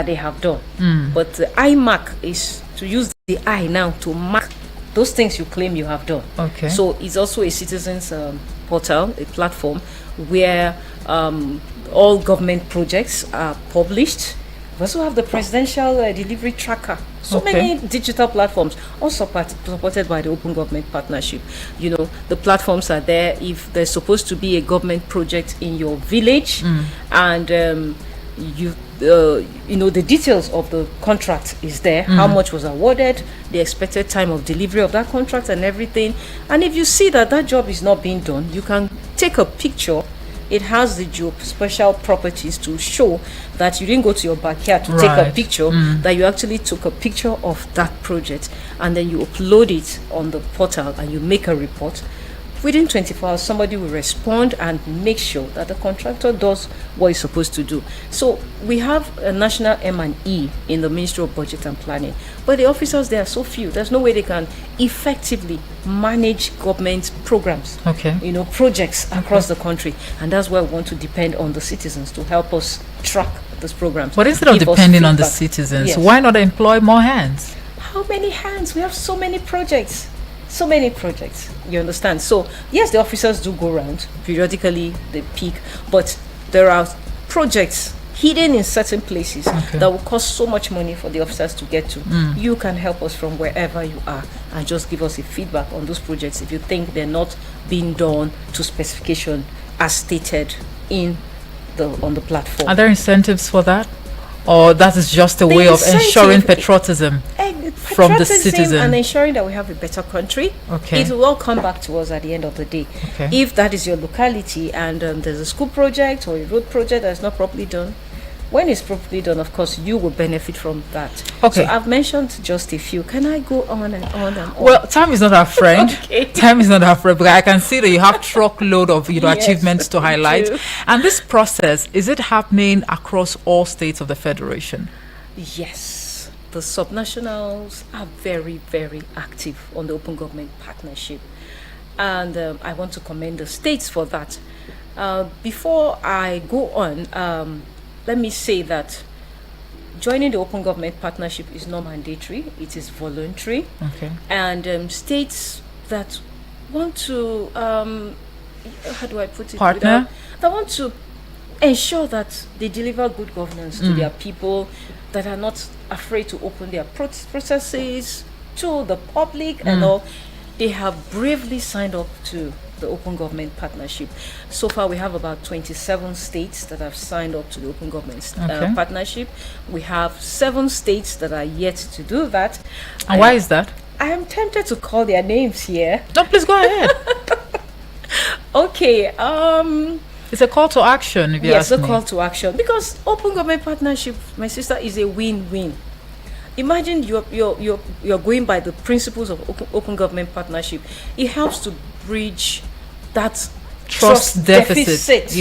they have done. But the I mark is to use the I now to mark those things you claim you have done. Okay. So it's also a citizens portal, a platform where all government projects are published. We also have the presidential delivery tracker. So many digital platforms, all supported by the Open Government Partnership. You know, the platforms are there. If there's supposed to be a government project in your village, and you know, the details of the contract is there, how much was awarded, the expected time of delivery of that contract and everything. And if you see that that job is not being done, you can take a picture. It has the special properties to show that you didn't go to your backyard to take a picture, that you actually took a picture of that project, and then you upload it on the portal and you make a report. Within 24 hours, somebody will respond and make sure that the contractor does what he's supposed to do. So we have a national M&E in the Ministry of Budget and Planning, but the officers there are so few. There's no way they can effectively manage government programs, you know, projects across the country. And that's why we want to depend on the citizens to help us track those programs. But instead of depending on the citizens, why not employ more hands? How many hands? We have so many projects. So many projects, you understand? So yes, the officers do go around periodically, they peak, but there are projects hidden in certain places that will cost so much money for the officers to get to. You can help us from wherever you are and just give us a feedback on those projects if you think they're not being done to specification as stated on the platform. Are there incentives for that? Or that is just a way of ensuring patriotism from the citizen and ensuring that we have a better country? It will all come back to us at the end of the day. If that is your locality and there's a school project or a road project that's not properly done, when it's properly done, of course, you will benefit from that. So I've mentioned just a few. Can I go on and on and on? Well, time is not our friend. Time is not our friend, but I can see that you have truckload of achievements to highlight. And this process, is it happening across all states of the Federation? Yes. The subnationals are very, very active on the Open Government Partnership. And I want to commend the states for that. Before I go on, let me say that joining the Open Government Partnership is not mandatory. It is voluntary. And states that want to, how do I put it? Partner? That want to ensure that they deliver good governance to their people, that are not afraid to open their processes to the public and all, they have bravely signed up to the Open Government Partnership. So far, we have about 27 states that have signed up to the Open Government Partnership. We have 7 states that are yet to do that. And why is that? I am tempted to call their names here. No, please go ahead. It's a call to action, if you ask me. Yes, a call to action. Because Open Government Partnership, my sister, is a win-win. Imagine you're going by the principles of Open Government Partnership. It helps to bridge that trust deficit.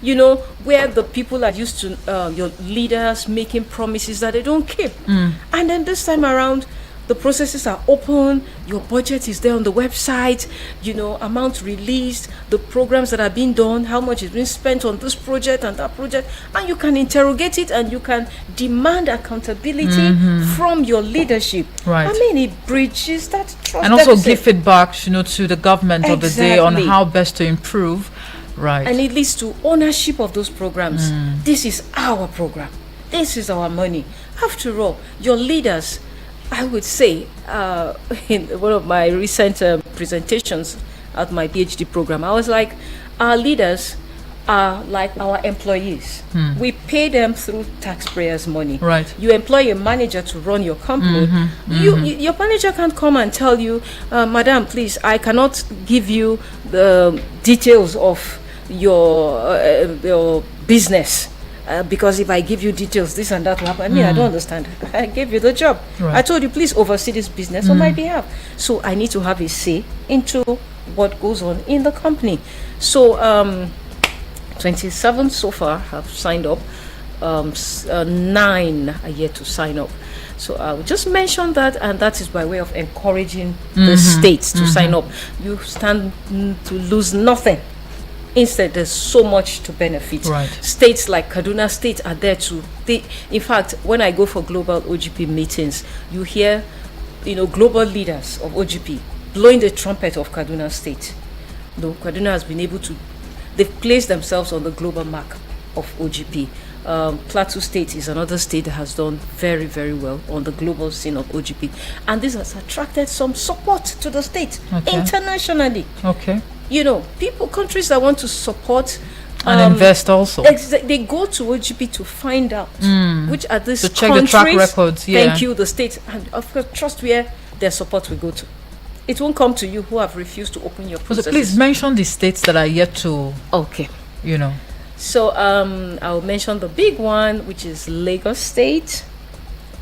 You know, where the people are used to your leaders making promises that they don't keep. And then this time around, the processes are open, your budget is there on the website, you know, amount released, the programs that are being done, how much is being spent on this project and that project, and you can interrogate it and you can demand accountability from your leadership. I mean, it bridges that trust and also deficit. give feedback, you know, to the government of the day on how best to improve. And it leads to ownership of those programs. This is our program. This is our money. After all, your leaders, I would say, in one of my recent presentations at my PhD program, I was like, our leaders are like our employees. We pay them through taxpayers' money. You employ a manager to run your company. Your manager can't come and tell you, Madam, please, I cannot give you the details of your business. Because if I give you details, this and that will happen. I mean, I don't understand. I gave you the job. I told you, please oversee this business on my behalf. So I need to have a say into what goes on in the company. So 27 so far have signed up. 9 are yet to sign up. So I will just mention that, and that is by way of encouraging the states to sign up. You stand to lose nothing. Instead, there's so much to benefit. Right. States like Kaduna State are there too. In fact, when I go for global OGP meetings, you hear, global leaders of OGP blowing the trumpet of Kaduna State. Though Kaduna has been able to, they've placed themselves on the global mark of OGP. Plateau State is another state that has done very, very well on the global scene of OGP. And this has attracted some support to the state internationally. Okay. Countries that want to support and invest also. They go to OGP to find out which are these check countries. The track records. Yeah. Thank you, the state, and of course, trust where their support will go to. It won't come to you who have refused to open your processes. So please mention the states that are yet to. Okay. So I'll mention the big one, which is Lagos State.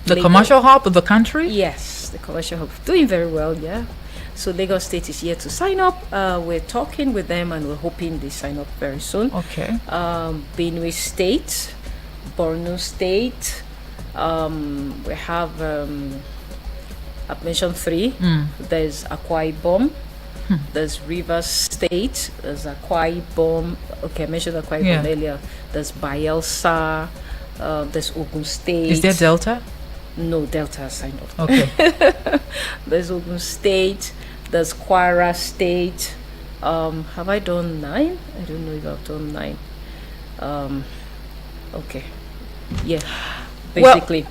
The commercial hub of the country. Yes, the commercial hub, doing very well. Yeah. So Lagos State is here to sign up. We're talking with them and we're hoping they sign up very soon. Okay. Benue State, Borno State. We have, I've mentioned 3. There's Akwa Ibom. There's Rivers State. There's Akwa Ibom. Okay, I mentioned Akwa Ibom earlier. There's Bayelsa. There's Ogun State. Is there Delta? No, Delta has signed up. Okay. There's Ogun State. There's Kwara State. Have I done 9? I don't know if I've done 9. Okay. Yeah. Basically.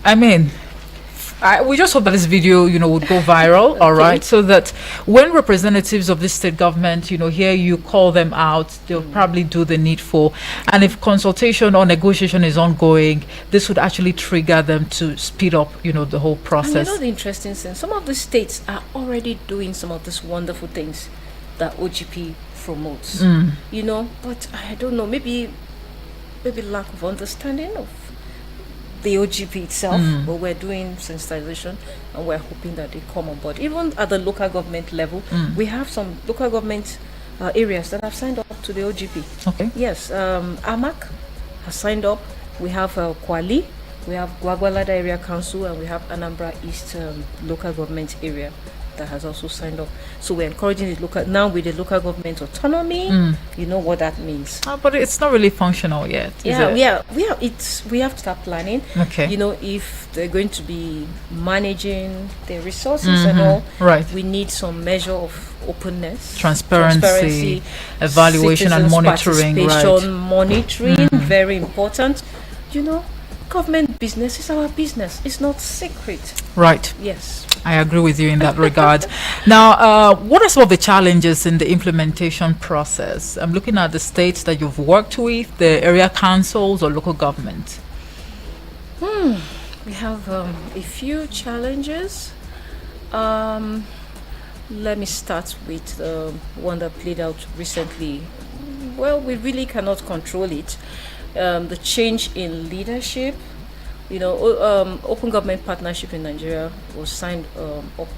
We just hope that this video, would go viral, all right, so that when representatives of the state government, hear you call them out, they'll probably do the needful. And if consultation or negotiation is ongoing, this would actually trigger them to speed up, the whole process. And the interesting thing, some of the states are already doing some of these wonderful things that OGP promotes, but I don't know, maybe lack of understanding of the OGP itself, but we're doing sensitization and we're hoping that they come on board. Even at the local government level, we have some local government areas that have signed up to the OGP. Okay. Yes, Amak has signed up. We have Kwali, we have Gwagwalada Area Council, and we have Anambra East local government area that has also signed up. So we're encouraging the local, now with the local government autonomy, you know what that means. But it's not really functional yet. We have to start planning. Okay. If they're going to be managing their resources and all, right, we need some measure of openness, transparency, evaluation and monitoring. Monitoring, very important. Government business is our business. It's not secret. Right. Yes. I agree with you in that regard. Now, what are some of the challenges in the implementation process? I'm looking at the states that you've worked with, the area councils or local government. We have a few challenges. Let me start with the one that played out recently. Well, we really cannot control it. The change in leadership, Open Government Partnership in Nigeria was signed up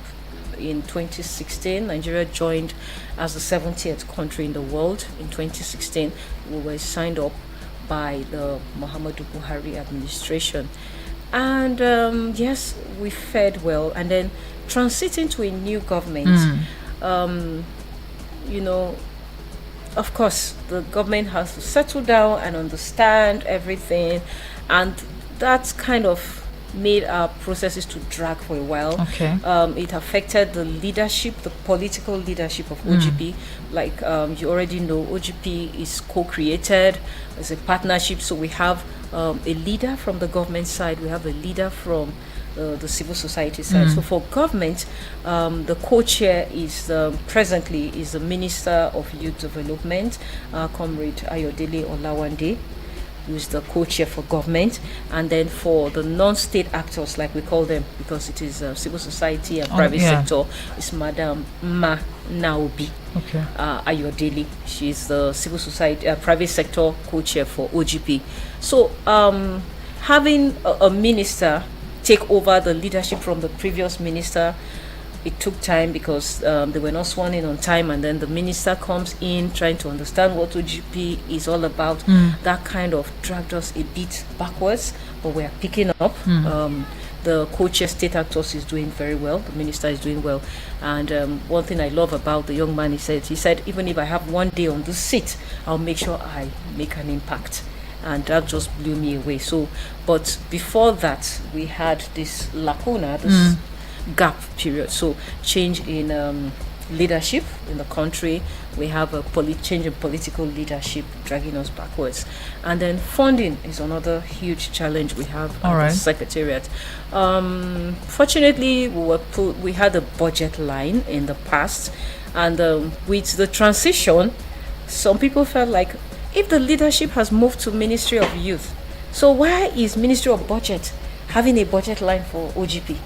in 2016. Nigeria joined as the 70th country in the world in 2016. We were signed up by the Muhammadu Buhari administration. And yes, we fared well. And then transiting to a new government, of course, the government has to settle down and understand everything, and that's kind of made our processes to drag for a while. Okay. It affected the leadership, the political leadership of OGP. Like you already know, OGP is co-created as a partnership, so we have a leader from the government side, we have a leader from the civil society side. So for government, the co-chair is presently is the Minister of Youth Development, Comrade Ayodele Olawande, who is the co-chair for government. And then for the non-state actors, like we call them, because it is civil society and private sector, is Madam Ma Naobi Ayodele. She is the civil society private sector co-chair for OGP. So having a minister take over the leadership from the previous minister, it took time because they were not sworn in on time, and then the minister comes in trying to understand what OGP is all about. That kind of dragged us a bit backwards, but we are picking up. The co-chair state actors is doing very well. The minister is doing well. And one thing I love about the young man, he said, even if I have one day on this seat, I'll make sure I make an impact. And that just blew me away. So, but before that, we had this lacuna, this gap period. So change in leadership in the country. We have a change in political leadership dragging us backwards. And then funding is another huge challenge we have at the Secretariat. Fortunately, we had a budget line in the past, and with the transition, some people felt like, if the leadership has moved to Ministry of Youth, so why is Ministry of Budget having a budget line for OGP?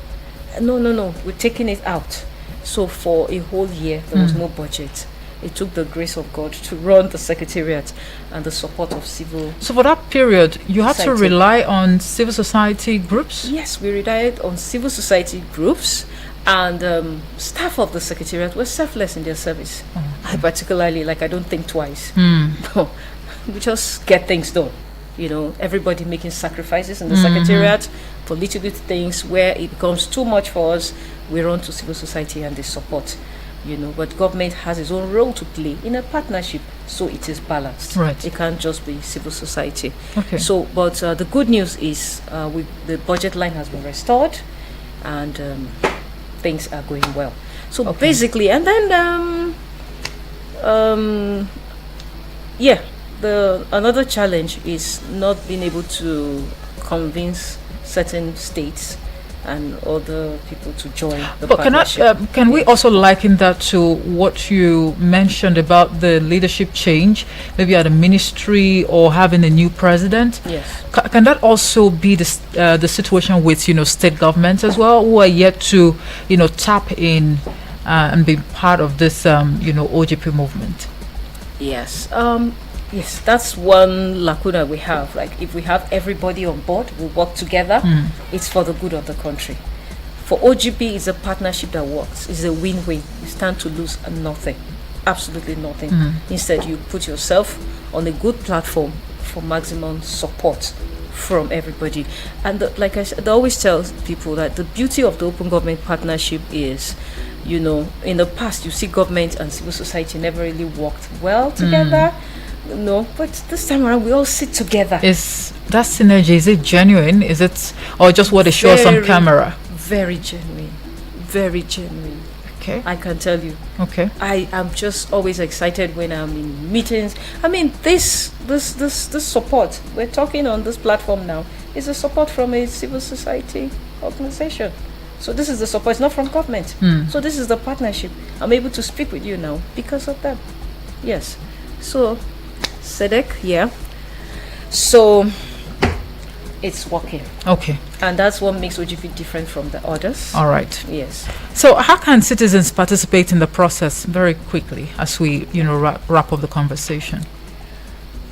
No, we're taking it out. So for a whole year, there was no budget. It took the grace of God to run the Secretariat and the support of civil. So for that period, you had to rely on civil society groups? Yes, we relied on civil society groups, and staff of the Secretariat were selfless in their service. I particularly, I don't think twice. We just get things done. Everybody making sacrifices in the Secretariat for little bit things. Where it becomes too much for us, we run to civil society and they support. But government has its own role to play in a partnership, so it is balanced. Right. It can't just be civil society. Okay. So, but the good news is the budget line has been restored, and things are going well. So basically, and then another challenge is not being able to convince certain states and other people to join the partnership. Can we also liken that to what you mentioned about the leadership change, maybe at a ministry or having a new president? Yes. Can that also be the situation with state governments as well, who are yet to tap in and be part of this OGP movement? Yes. Yes, that's one lacuna we have. If we have everybody on board, we work together, it's for the good of the country. For OGP, it's a partnership that works. It's a win-win. You stand to lose nothing, absolutely nothing. Instead, you put yourself on a good platform for maximum support from everybody. And like I said, I always tell people that the beauty of the open government partnership is, in the past, you see government and civil society never really worked well together. No, but this time around we all sit together. Is that synergy, is it genuine? Is it, or just what they show us on camera? Very genuine. Very genuine. Okay. I can tell you. Okay. I am just always excited when I'm in meetings. I mean, this support we're talking on this platform now is a support from a civil society organization. So this is the support, it's not from government. So this is the partnership. I'm able to speak with you now because of them. Yes. So SEDEC, yeah. So it's working. Okay. And that's what makes OGP different from the others. All right. Yes. So how can citizens participate in the process very quickly as we, wrap up the conversation?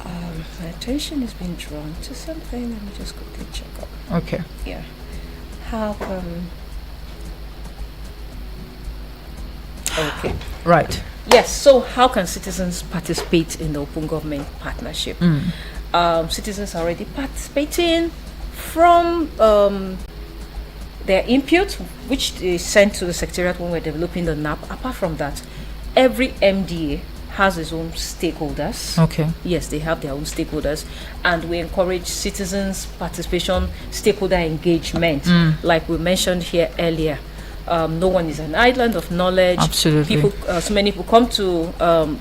My attention is being drawn to something. Let me just quickly check up. Okay. Yeah. How come? Okay. Right. Yes, so how can citizens participate in the open government partnership? Citizens are already participating from their input, which they sent to the Secretariat when we're developing the NAP. Apart from that, every MDA has its own stakeholders. Okay. Yes, they have their own stakeholders, and we encourage citizens' participation, stakeholder engagement, like we mentioned here earlier. No one is an island of knowledge. Absolutely. So many people come to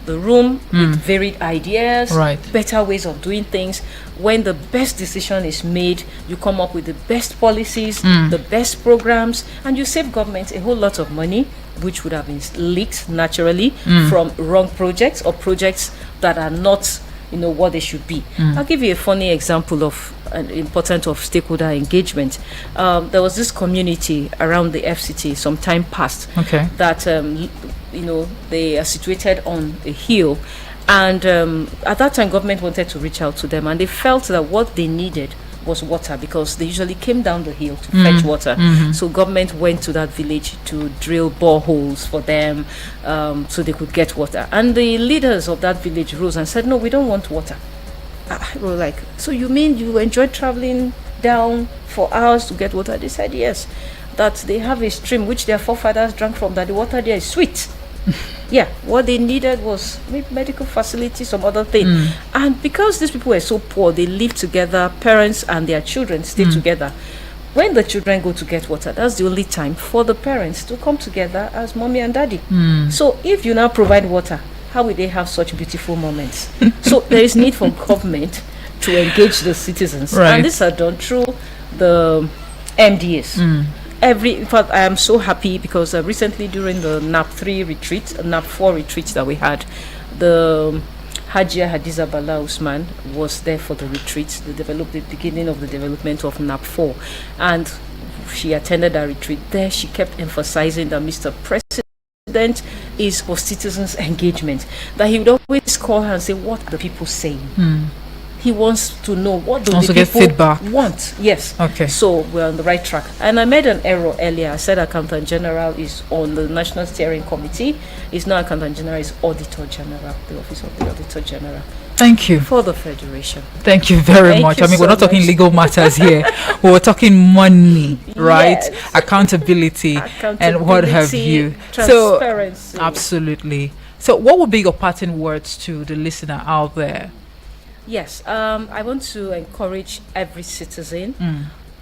the room with varied ideas, better ways of doing things. When the best decision is made, you come up with the best policies, the best programs, and you save government a whole lot of money, which would have been leaked naturally from wrong projects or projects that are not what they should be. I'll give you a funny example of an importance of stakeholder engagement. There was this community around the FCT some time past that they are situated on a hill, and at that time government wanted to reach out to them, and they felt that what they needed was water, because they usually came down the hill to fetch water. So government went to that village to drill boreholes for them, so they could get water. And the leaders of that village rose and said, no, we don't want water. We were like, so you mean you enjoyed traveling down for hours to get water. They said yes, that they have a stream which their forefathers drank from, that the water there is sweet. Yeah, what they needed was maybe medical facilities, some other thing. And because these people were so poor, they lived together, parents and their children stayed together. When the children go to get water, that's the only time for the parents to come together as mommy and daddy. So if you now provide water, how will they have such beautiful moments? So there is need for government to engage the citizens. Right. And these are done through the MDAs. In fact, I am so happy because recently during the NAP 4 retreat that we had, the Hajia Hadiza Bala Usman was there for the retreat, the beginning of the development of NAP 4. And she attended that retreat. There she kept emphasizing that Mr. President is for citizens' engagement. That he would always call her and say, what are the people saying? He wants to know what do also the people get feedback. want. Yes. Okay. So we're on the right track. And I made an error earlier. I said Accountant General is on the National Steering Committee. It's not Accountant General, it's Auditor General, the Office of the Auditor General. Thank you. For the Federation. Thank you very Thank much. you I mean, we're so not talking much. legal matters here. We're talking money, right? Yes. Accountability, and what have you. Transparency. So, absolutely. So, what would be your parting words to the listener out there? Yes, I want to encourage every citizen.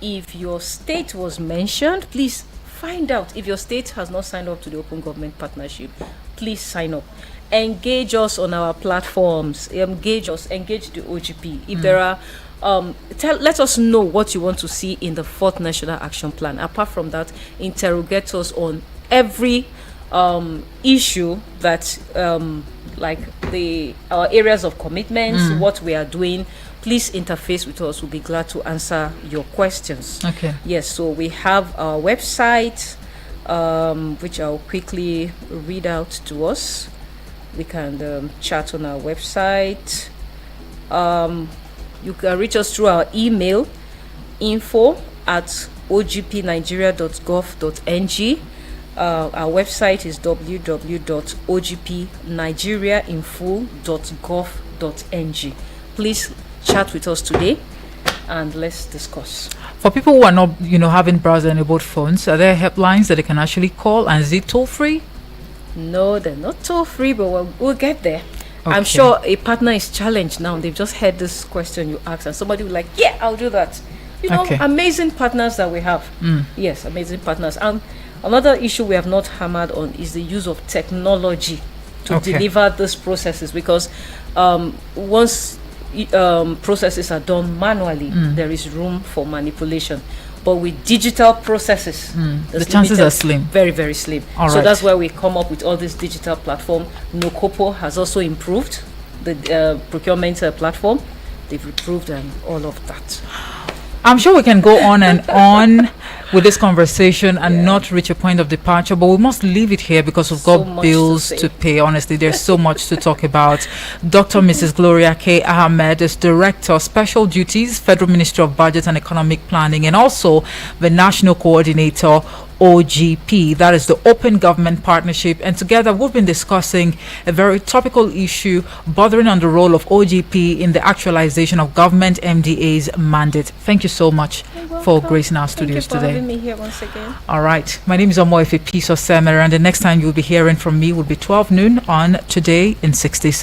If your state was mentioned, please find out. If your state has not signed up to the Open Government Partnership, please sign up. Engage us on our platforms. Engage us. Engage the OGP. If there are, let us know what you want to see in the 4th National Action Plan. Apart from that, interrogate us on every issue that like our areas of commitments, what we are doing. Please interface with us. We'll be glad to answer your questions. Okay. Yes, so we have our website, which I'll quickly read out to us. We can chat on our website. You can reach us through our email, info@ogpnigeria.gov.ng. Our website is www.ogpnigeriainfull.gov.ng. Please chat with us today and let's discuss. For people who are not, having browser-enabled phones, are there helplines that they can actually call, and is it toll-free? No, they're not toll-free, but we'll get there. Okay. I'm sure a partner is challenged now. They've just heard this question you asked, and somebody will like, yeah, I'll do that. Okay. Amazing partners that we have. Yes, amazing partners. And another issue we have not hammered on is the use of technology to deliver these processes, because once processes are done manually, there is room for manipulation. But with digital processes, the chances are slim. Very, very slim. All so right. that's why we come up with all this digital platform. Nocopo has also improved the procurement platform. They've improved and all of that. I'm sure we can go on and on with this conversation and not reach a point of departure, but we must leave it here because we've So got much bills to say. to pay. Honestly, there's so much to talk about. Dr. Mrs. Gloria K. Ahmed is Director, Special Duties, Federal Ministry of Budget and Economic Planning, and also the National Coordinator, OGP, that is the Open Government Partnership. And together we've been discussing a very topical issue bordering on the role of OGP in the actualization of government MDAs mandate. Thank you so much for gracing our studios Thank you for today. having me here once again. All right, my name is Omoefe Peace Osemere, and the next time you'll be hearing from me will be 12 noon on Today in 60 Seconds.